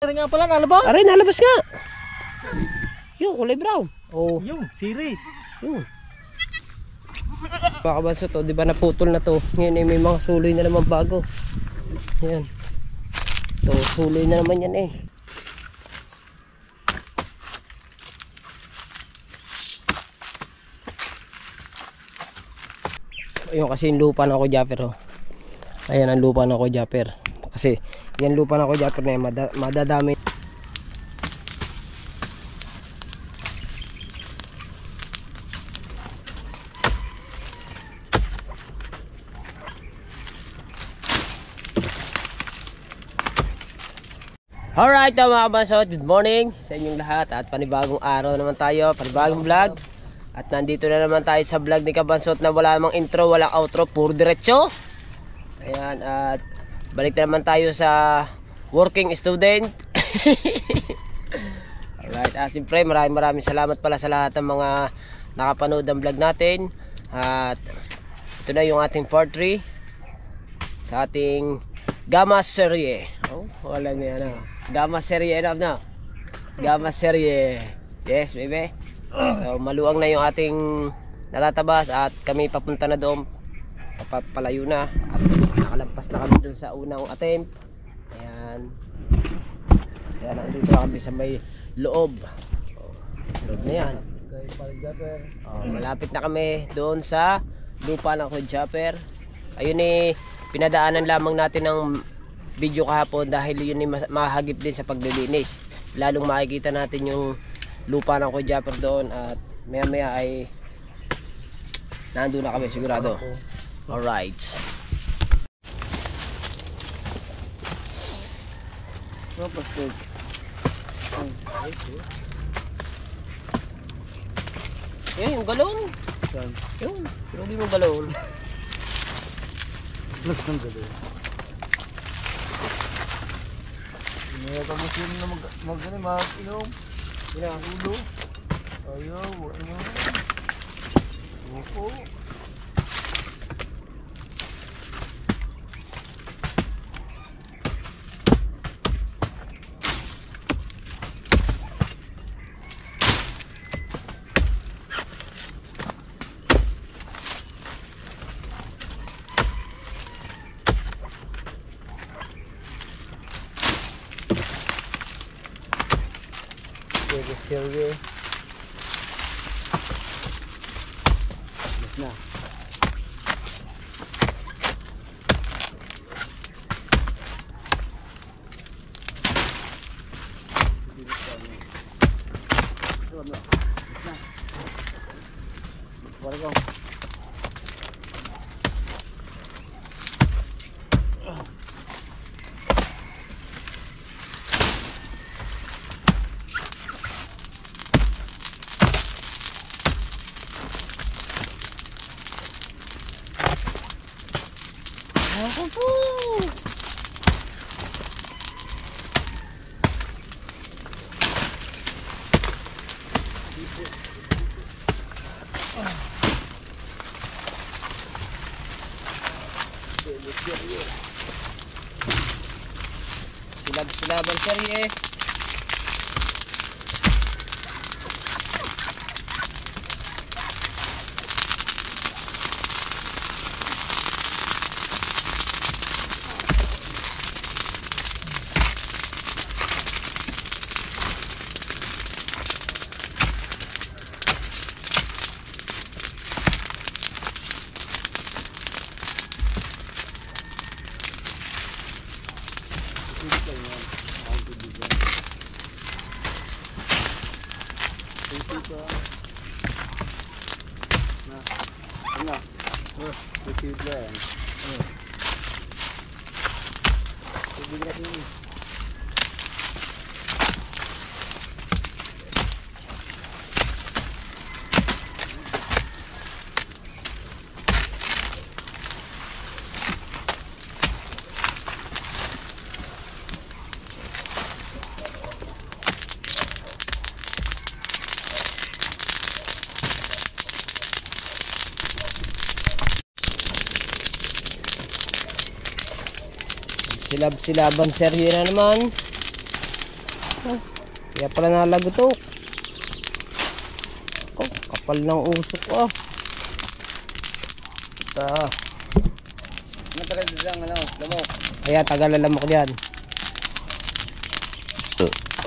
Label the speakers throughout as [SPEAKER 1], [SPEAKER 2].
[SPEAKER 1] Aray nga pala, nalabas.
[SPEAKER 2] Aray, nalabas nga. Yung kulay brown. Oh.
[SPEAKER 1] Yung, siri.
[SPEAKER 2] Yung. Mga kabanso to, di ba naputol na to. Ngayon may mga suloy na naman bago. Ayan. So, suloy na naman yan eh. Ayun kasi yung lupa ng Kojapper oh. Ayan ang lupa ng Kojapper. Kasi yan lupa ng Kojapper na yan, madadami. Alright mga kabansot, good morning sa inyong lahat at panibagong araw naman tayo, panibagong vlog. At nandito na naman tayo sa vlog ni Kabansot na wala namang intro, walang outro, puro diretso. Ayan, at balik na naman tayo sa working student. Alright, siyempre maraming salamat pala sa lahat ng mga nakapanood ng vlog natin. At ito na yung ating part 3 sa ating Gamma Serie. Oh, wala niya na. Gamma Serie enough na. Gamma Serie. Yes, baby. So, maluwang na yung ating natatabas at kami papunta na doon. Papalayo na at nakalampas na kami doon sa unang attempt. Ayan. Ayan, nandito na kami sa may loob. Loob na yan. Malapit na kami doon sa lupa ng Kojapper. Ayun eh, pinadaanan lamang natin ng video kahapon dahil yun eh mahagip din sa paglilinis. Lalong makikita natin yung lupa ng Kojapper doon at maya maya ay nandun na kami sigurado. Alright. Eh, yung galon. Yun, pinugin mo galon.
[SPEAKER 1] Plus ng galon. May kamusin na mag-inom. Ulo. Ayaw, ano. Opo. Serye. Na. Silab-silabang serye. Silab-silaban serye na naman.
[SPEAKER 2] Oh, kaya pala nalagotok. Oh, kapal ng usok ko. Ito.
[SPEAKER 1] Ano tagal dito ang lamok?
[SPEAKER 2] Kaya tagal na lamok dyan.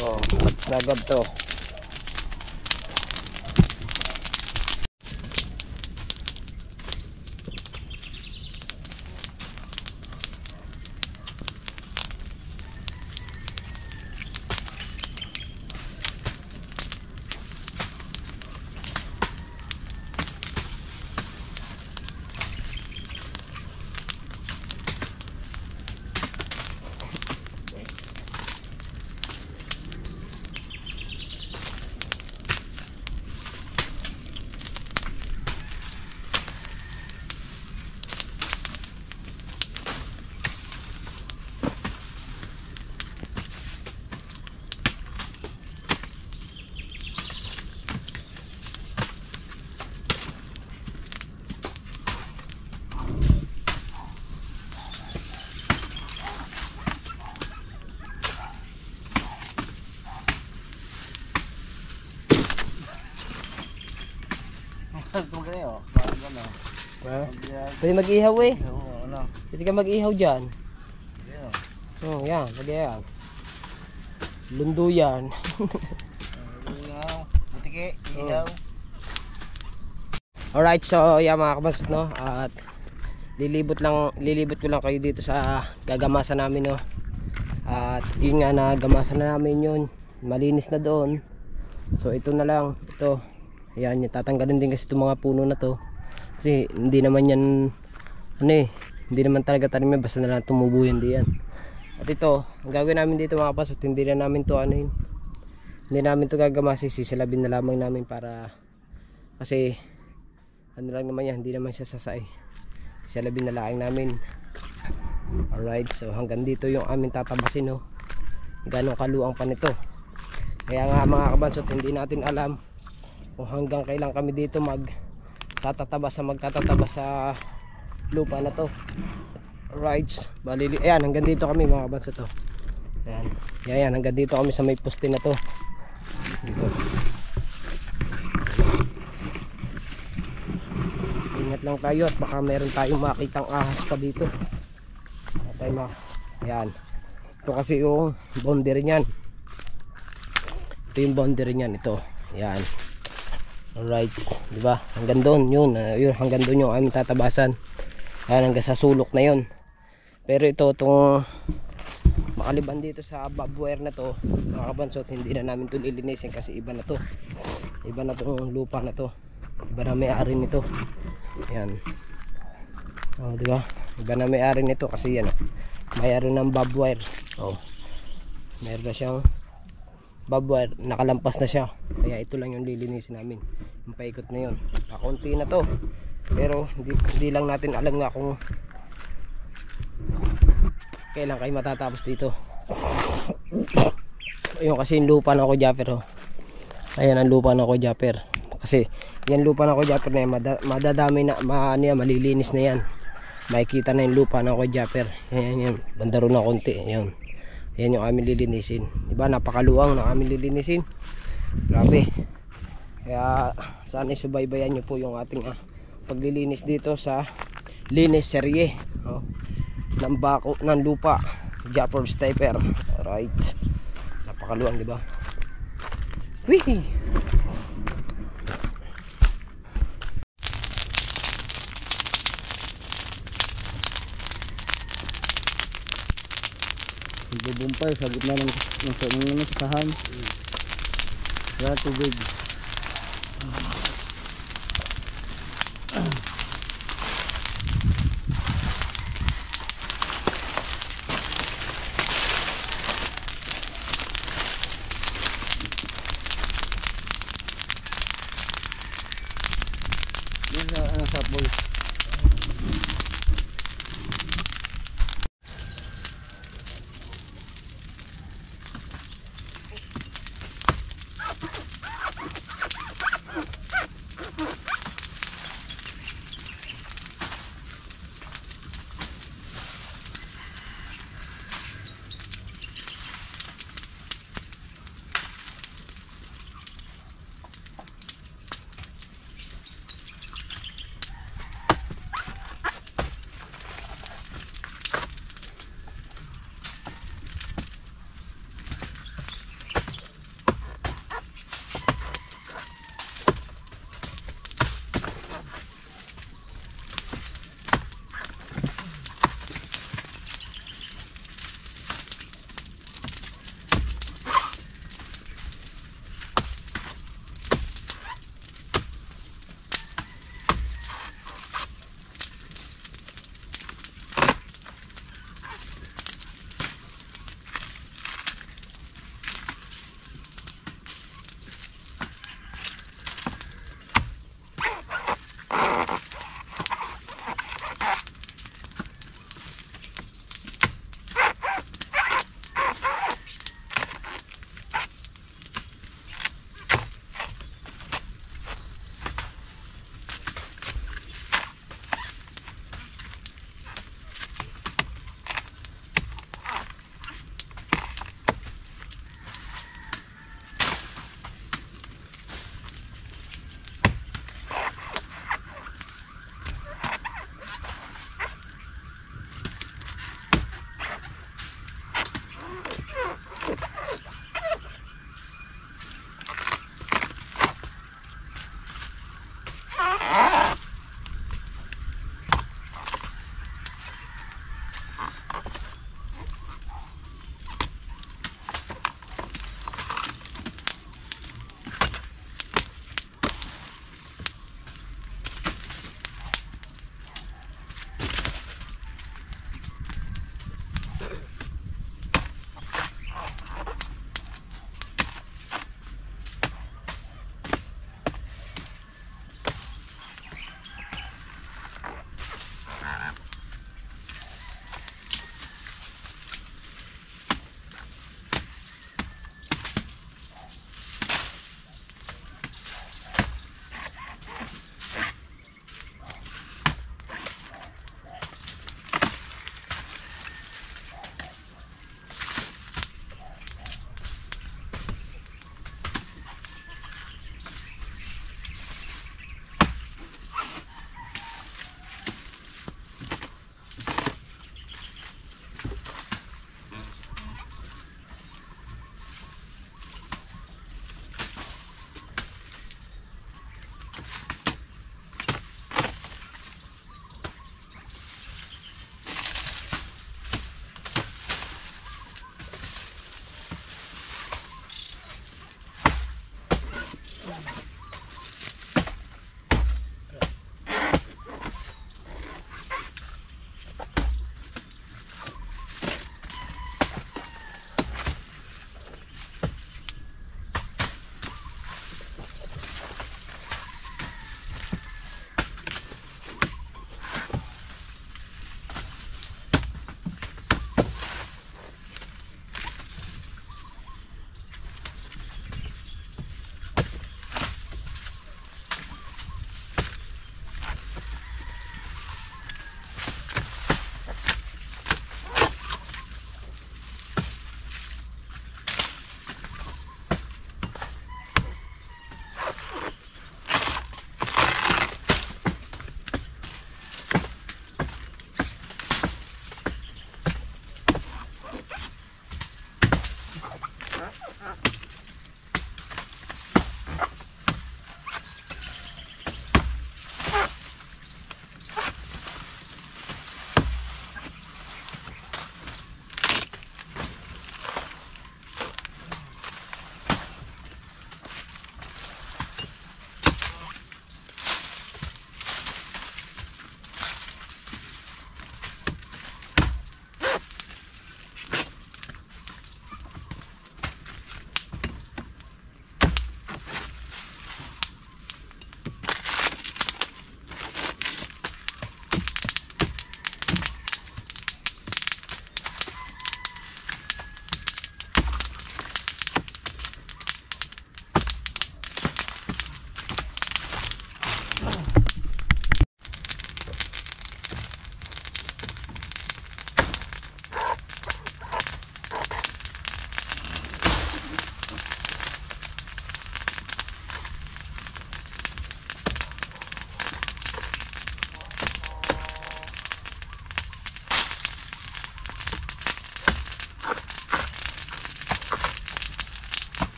[SPEAKER 2] Oh, sagab to. Pwede mag-ihaw eh. Pwede ka mag-ihaw dyan. Oh, yan. Pwede yan. Lundo yan.
[SPEAKER 1] Butiki, ilaw.
[SPEAKER 2] Alright, so yan mga kabasot, no? At lilibot ko lang kayo dito sa gagamasan namin, no? At yun nga, nagamasan na namin yun. Malinis na doon. So ito na lang. Ito. Ayan, tatanggalin din kasi itong mga puno na to. Kasi hindi naman yan, ano eh, hindi naman talaga tanim yan, basta na lang tumubo yan diyan. At ito, ang gagawin namin dito mga kapasot, hindi na namin to ano yun, hindi namin to gagamasi, sisilabin na lamang namin para, kasi ano lang naman yan, hindi naman siya sasay, sisilabin na lang namin. Alright, so hanggang dito yung aming tatabasin, no, ganong kaluang pa nito. Kaya nga mga kabansot, hindi natin alam kung hanggang kailan kami dito magtatataba sa lupa na to. Right, balili. Ayan, hanggang dito kami mga kabansot, to. Ayan. Ayan, hanggang dito kami sa may poste na to. Dito. Ingat lang tayo at baka meron tayong makitang ahas pa dito. Ayan. Ito kasi yung boundary niyan. Ito yung boundary niyan, ito. Ayan. Alright, di ba? Hanggang doon, yun hanggang doon yung aming tatabasan. Ayan, hanggang sa sulok na yun. Pero ito, itong makaliban dito sa barbwire na to, mga kabansot, hindi na namin ito lilinisin kasi iba na to. Iba na tong lupa na to. Iba na may-ari nito. Ayan. Oh, di ba? Iba na may-ari nito kasi yan, may-ari ng barbwire. Oh. Meron na siyang barbwire, nakalampas na siya, kaya ito lang yung lilinisin namin, yung paikot na yun. Kakunti na to, pero hindi lang natin alam nga kung kailan kayo matatapos dito. Ayun kasi yung lupa ng Kojapper, oh. Ayan ang lupa ng Kojapper, kasi yan lupa ng Kojapper na yan, madadami na, malilinis na yan, makikita na yung lupa ng Kojapper. Yan, bandaro na konti, yan. Yan yung aming lilinisin. Diba, napakaluwang na aming lilinisin. Grabe. Kaya sana isubaybayan nyo po yung ating paglilinis dito sa linis serye, oh, ng bako ng lupa, Japper Stepper. Alright, napakaluwang, diba? Wee!
[SPEAKER 1] Bubumpay sa gitna ng sahan. Wala tubig. Yan sa boy.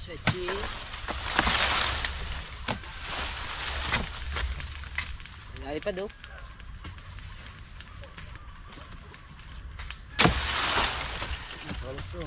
[SPEAKER 2] Sechi. Lali pa do.
[SPEAKER 1] Balik to.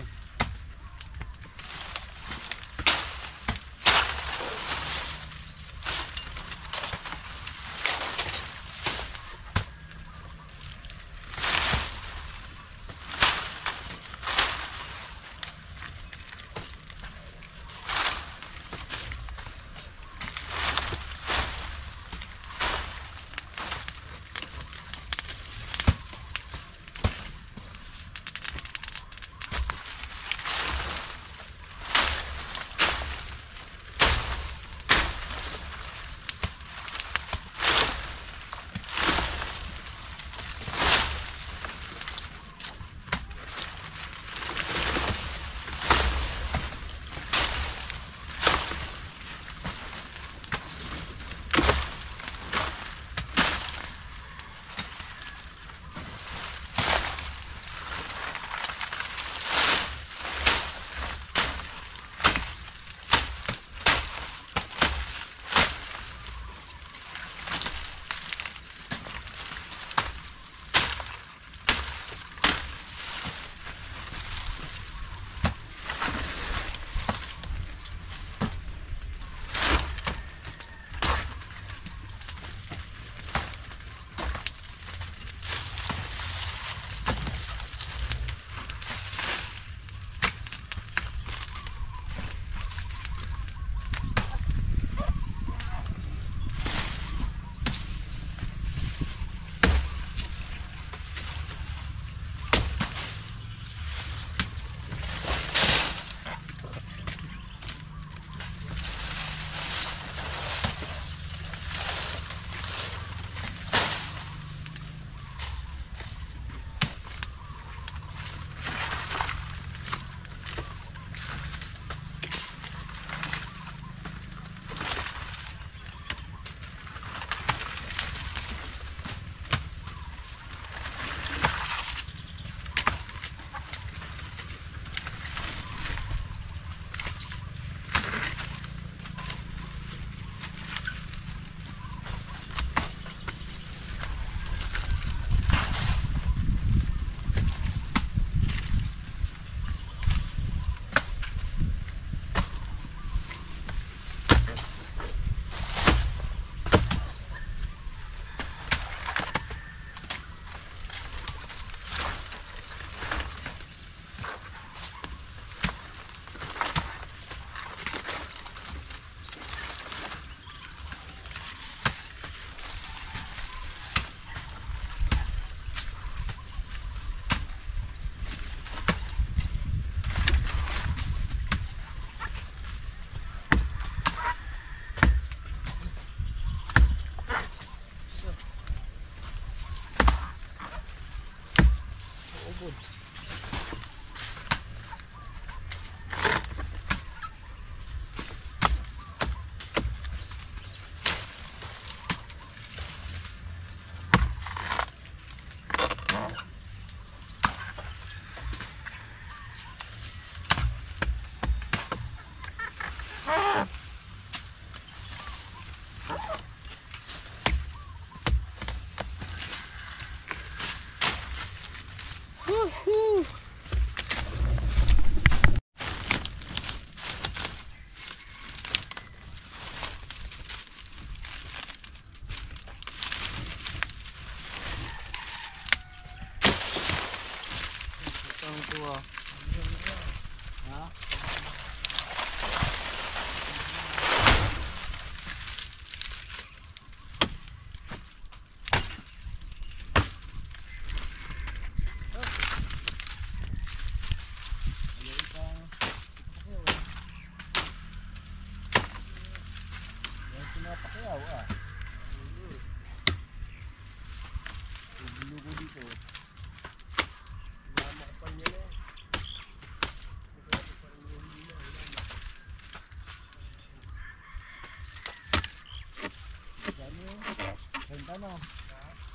[SPEAKER 1] Ano?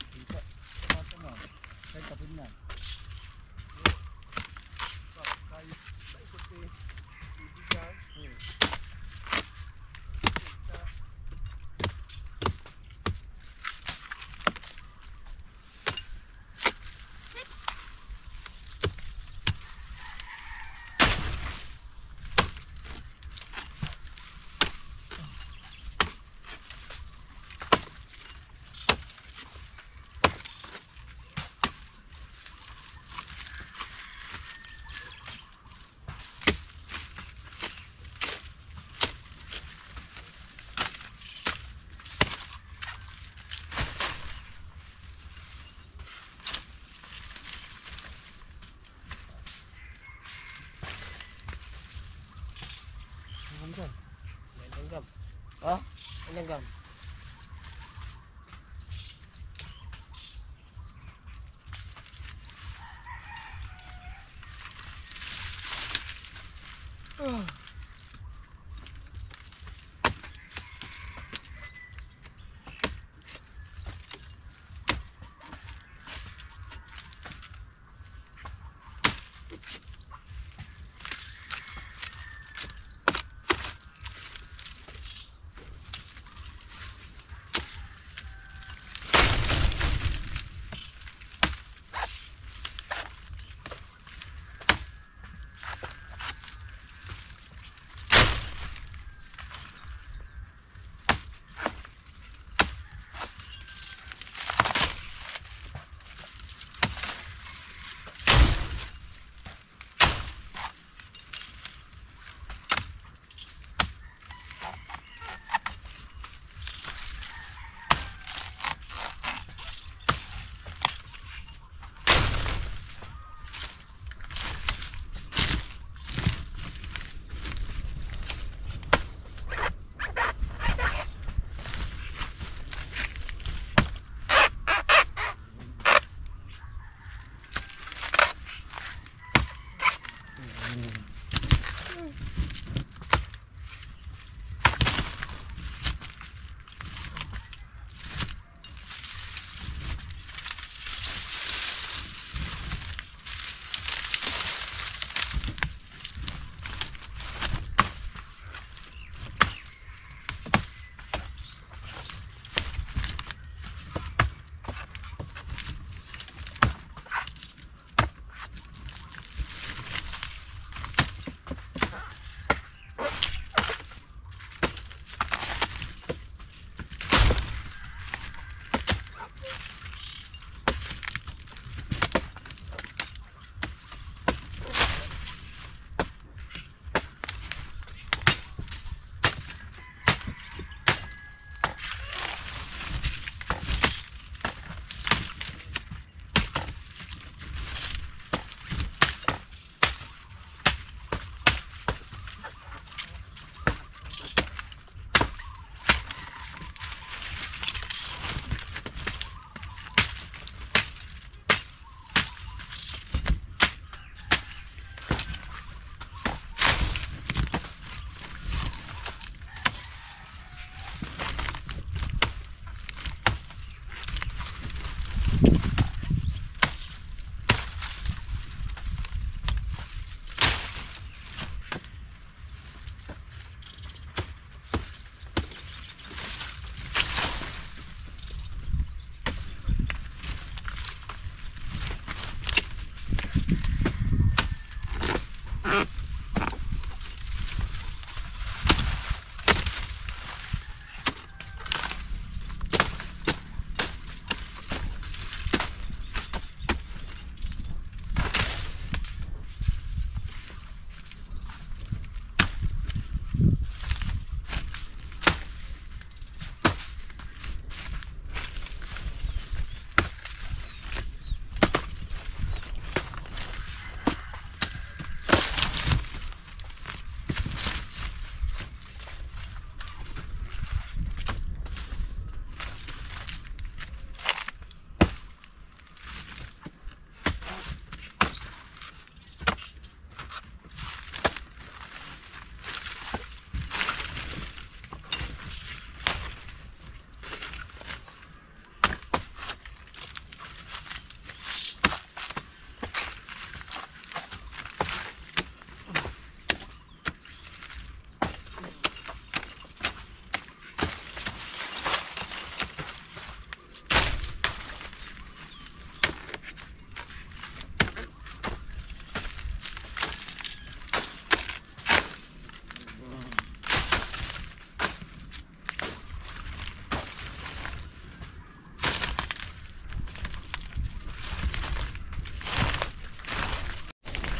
[SPEAKER 1] Dito. Ito mo. Kaya tapin yan. Kaya ikot eh. Ibig yan.
[SPEAKER 2] Langgam. Langgam.
[SPEAKER 1] Ha?
[SPEAKER 2] Langgam.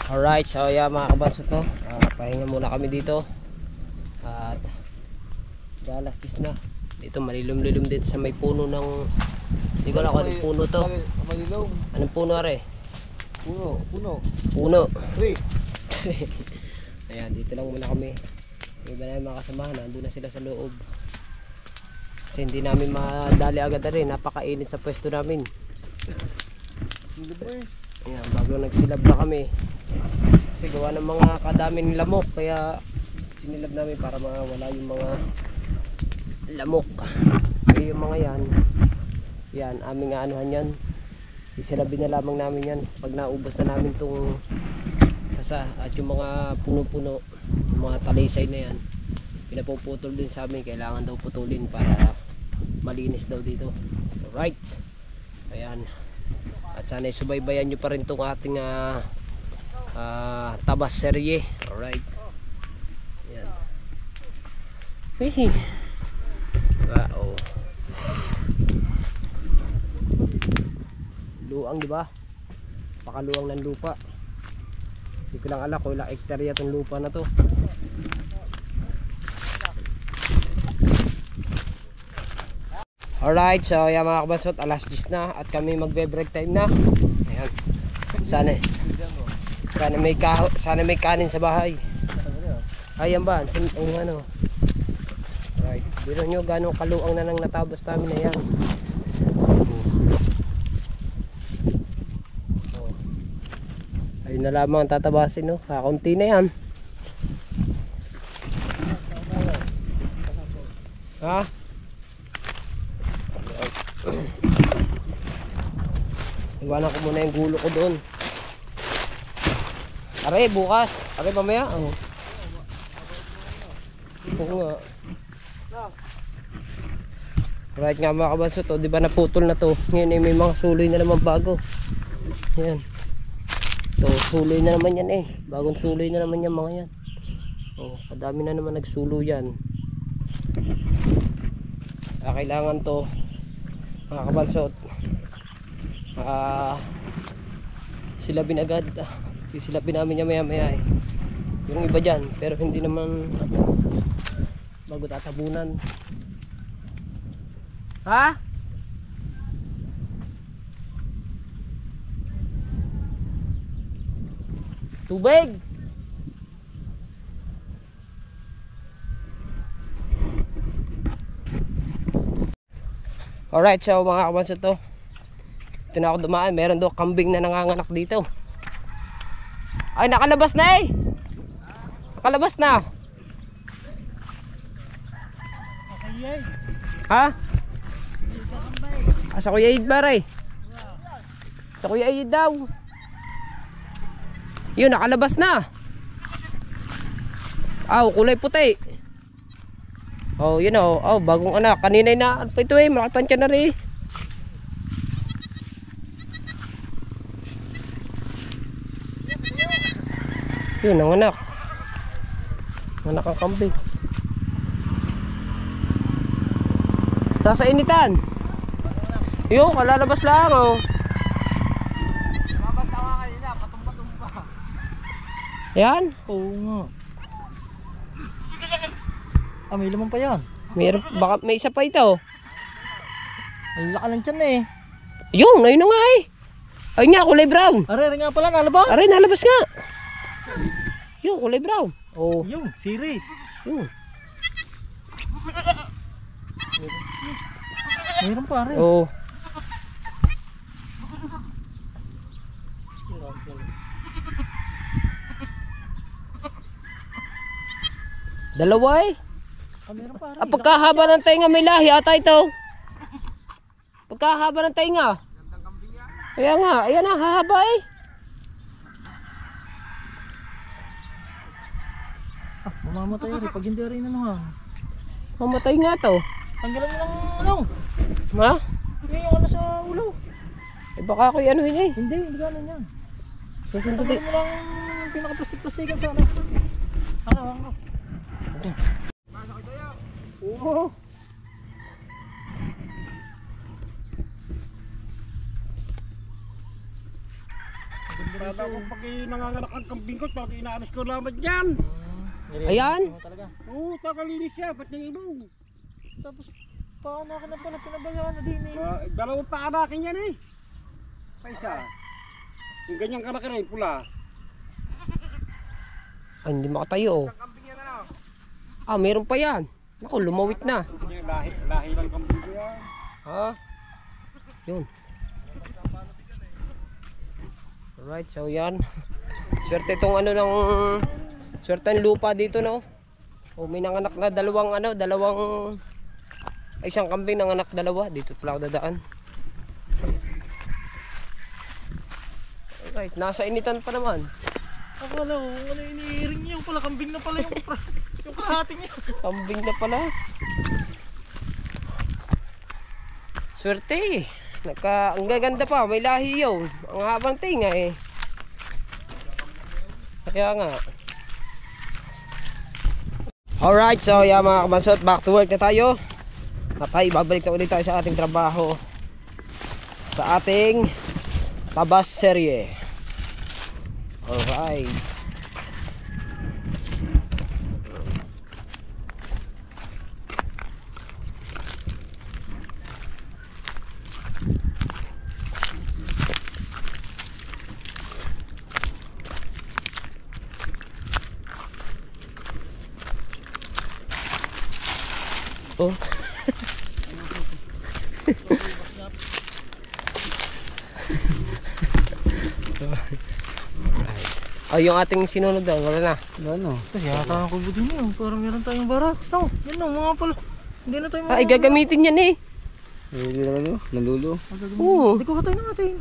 [SPEAKER 2] Alright, so yeah mga kabansot, no? Pahinga muna kami dito. At alas 10 na. Dito malilom-lilom dito sa may puno ng, hindi ko alam kung anong puno to.
[SPEAKER 1] Malilom.
[SPEAKER 2] Anong puno are?
[SPEAKER 1] Puno.
[SPEAKER 2] Puno.
[SPEAKER 1] Tree.
[SPEAKER 2] Ayan, dito lang muna kami. Yung iba na yung mga kasamahan, nandun na sila sa loob. Kasi hindi namin madali agad na rin, napakainit sa pwesto namin. Ayan, bago nagsilab na kami. Kasi gawa ng mga kadaming lamok, kaya sinilab namin para mawala yung mga lamok. Kaya yung mga yan, aming anuhan yan. Sisilabin na lamang namin yan pag naubos na namin itong sasa. At yung mga puno-puno, yung mga talisay na yan, pinapuputol din sa amin. Kailangan daw putulin para malinis daw dito. Alright, ayan. At sana subaybayan nyo pa rin itong ating tabas serye. Alright, ayan. Hey. Wow. Luang, di ba? Pakaluang ng lupa. Hindi ko lang alam kung ilang hektarya itong lupa na to. Alright, so yan mga kabansot, alas 10 na at kami magbe-break time na. Ayan. Sana may kanin sa bahay. Ayan ba? Ang ano. Alright, biro nyo gano'ng kaluang na nang natabas namin na yan. Ayun na lamang ang tatabasin, no? Kakunti na yan. Ha? Iwanan ko muna yung gulo ko doon. Aray, bukas. Aray, mamaya. Oh. Oo nga. Right nga mga kabanso to. Diba naputol na to? Ngayon may mga suloy na naman bago. Yan. To, suloy na naman yan eh. Bagong suloy na naman yan mga yan. Oh, kadami na naman nagsulo yan. Kailangan to mga kabansot silabin agad. Sisilabin namin yan maya maya eh. Yung iba dyan, pero hindi naman bago tatabunan. Ha? Tubig. Alright, so mga kabanso to, ito na ako dumaan. Meron doon kambing na nanganganak dito. Ay, nakalabas na eh. Nakalabas na. Ha? Sa Kuya Eid baray. Sa Kuya Eid daw. Yun, nakalabas na. Aw, kulay puti. Oh, yun o. Oh, bagong anak. Kanina na pa ito eh. Malaki pansya na rin. Yun, ang anak. Anak ang kambing. Nasa initan. Yun, kalalabas lang oh.
[SPEAKER 1] Mabantawa kanina, patumba-tumba.
[SPEAKER 2] Yan.
[SPEAKER 3] Oo nga. May laman pa yan.
[SPEAKER 2] Baka may isa pa ito.
[SPEAKER 3] Ang laka lang tiyan eh.
[SPEAKER 2] Yun, ayun na nga eh. Ayun nga, kulay brown.
[SPEAKER 3] Are nga pala, nalabas.
[SPEAKER 2] Aray, nalabas nga. Yun, kulay brown. Oh.
[SPEAKER 3] Yung, siri.
[SPEAKER 2] Yun.
[SPEAKER 3] Mayroon pa rin.
[SPEAKER 2] Oh. Dalawa eh.
[SPEAKER 3] Mayroon pa rin.
[SPEAKER 2] Pagkahaba ng tainga may lahi ata ito. Pagkahaba ng tainga. Kaya nga, ayan na, hahaba eh.
[SPEAKER 3] Mamamatay rin pag hindi rin naman.
[SPEAKER 2] Mamatay nga to.
[SPEAKER 3] Tanggalan mo lang ano.
[SPEAKER 2] Ha?
[SPEAKER 3] Yung ano sa ulo.
[SPEAKER 2] Eh baka ako ano yun eh.
[SPEAKER 3] Hindi ganun yan.
[SPEAKER 2] Susundutin.
[SPEAKER 3] Tanggalan mo lang pinaka-plastic-plastikan sa ano. Ano.
[SPEAKER 2] Oo.
[SPEAKER 1] Para ako pag nanganganak ang kambing ko, pag inaanos ko naman yan.
[SPEAKER 2] Ayan.
[SPEAKER 1] Oo, takalinis siya, pati yung ilong.
[SPEAKER 3] Tapos paano ka na pala pinabayaan na din eh.
[SPEAKER 1] Dalawang paanakin yan eh. Paisa. Yung ganyang kalaki rin, pula.
[SPEAKER 2] Ay, hindi makatayo oh.
[SPEAKER 1] Ang kambing yan ano?
[SPEAKER 2] Ah, meron pa yan. Naku, lumawit na.
[SPEAKER 1] Hindi, lahi lang kambing yan.
[SPEAKER 2] Ha? Yun. Alright, so yan. Swerte itong ano ng... Swerte ang lupa dito, no? O, may nanganak na dalawang ay, isang kambing nanganak dalawa. Dito pala ako dadaan. Alright, nasa initan pa naman.
[SPEAKER 3] Akala ko, ano iniiring niya. Yung pala, kambing na pala yung karating niya.
[SPEAKER 2] Kambing na pala. Swerte. Ang gaganda pa, may lahi yun. Ang habang tinga eh. Kaya nga. Alright, so yeah mga kabansot, back to work na tayo. At ay, babalik na ulit tayo sa ating trabaho. Sa ating tabas serye. Alright. Oh. Oh, yung ating sinunod daw, wala na.
[SPEAKER 1] Ano?
[SPEAKER 3] Kasi yata ang kubo din yun. Parang meron tayong baraks. No, yan o, mga pala. Hindi na tayo mga...
[SPEAKER 2] Ay, gagamitin yan eh.
[SPEAKER 1] Hindi na ano? Nalulo?
[SPEAKER 2] Oo.
[SPEAKER 3] Hindi ko katay natin.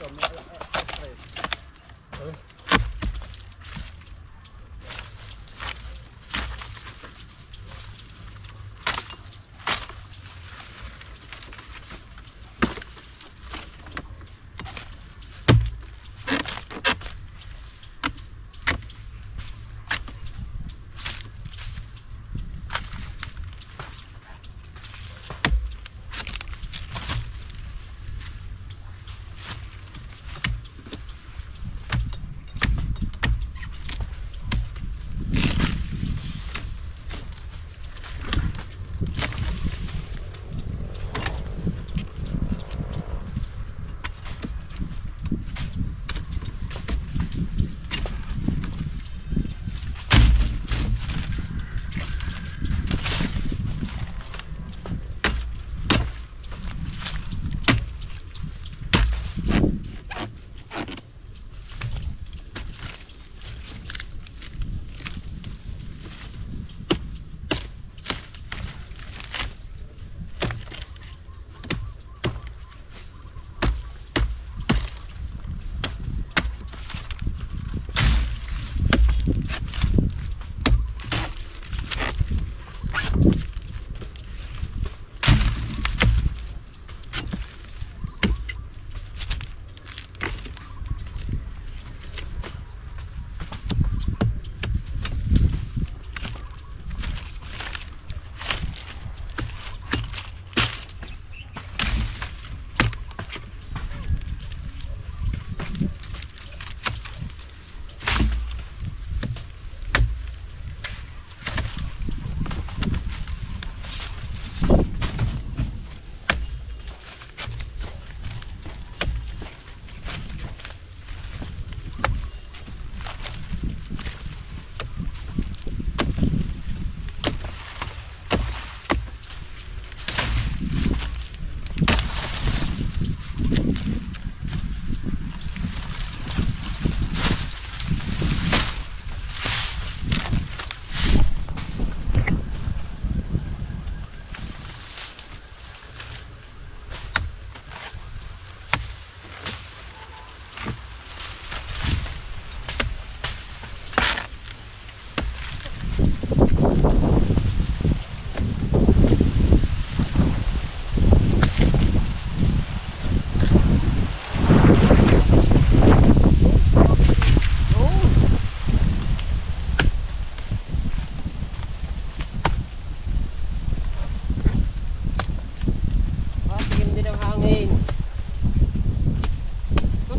[SPEAKER 1] ito, may express.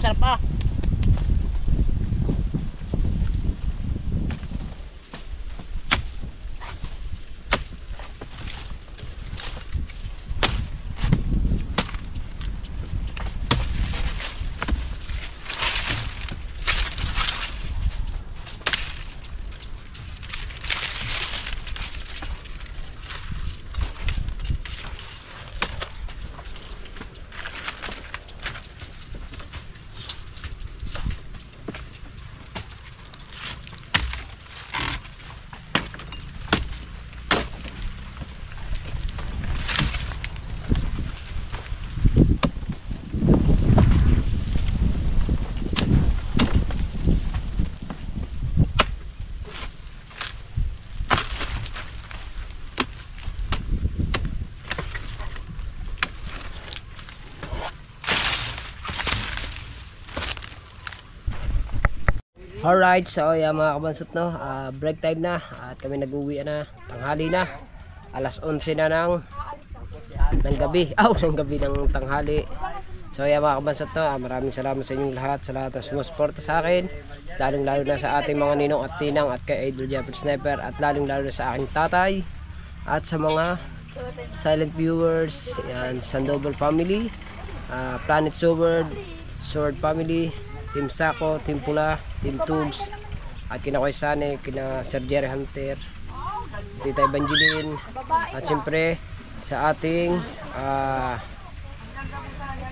[SPEAKER 2] Sarap pa. Alright, so yeah mga kabansot no, break time na at kami nag-uwi na, tanghali na. Alas 11 na ng gabi, ng gabi ng tanghali. So yeah mga kabansot no, maraming salamat sa inyong lahat, sa lahat ng sumusuporta sa akin. Lalong lalo na sa ating mga ninong at tinang at kay Idol Jeffrey Sniper, at lalong lalo na sa aking tatay at sa mga silent viewers, yan, Sandoval family, Planet Sword, Sword family, Team Sako, Team Pula, Team Tubes, at kina Koy Sane, kina Sir Jerry Hunter, Tita Evangeline, at siyempre sa ating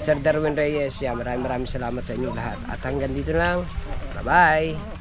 [SPEAKER 2] Sir Darwin Reyes. Yeah, maraming salamat sa inyong lahat. At hanggang dito lang. Bye-bye!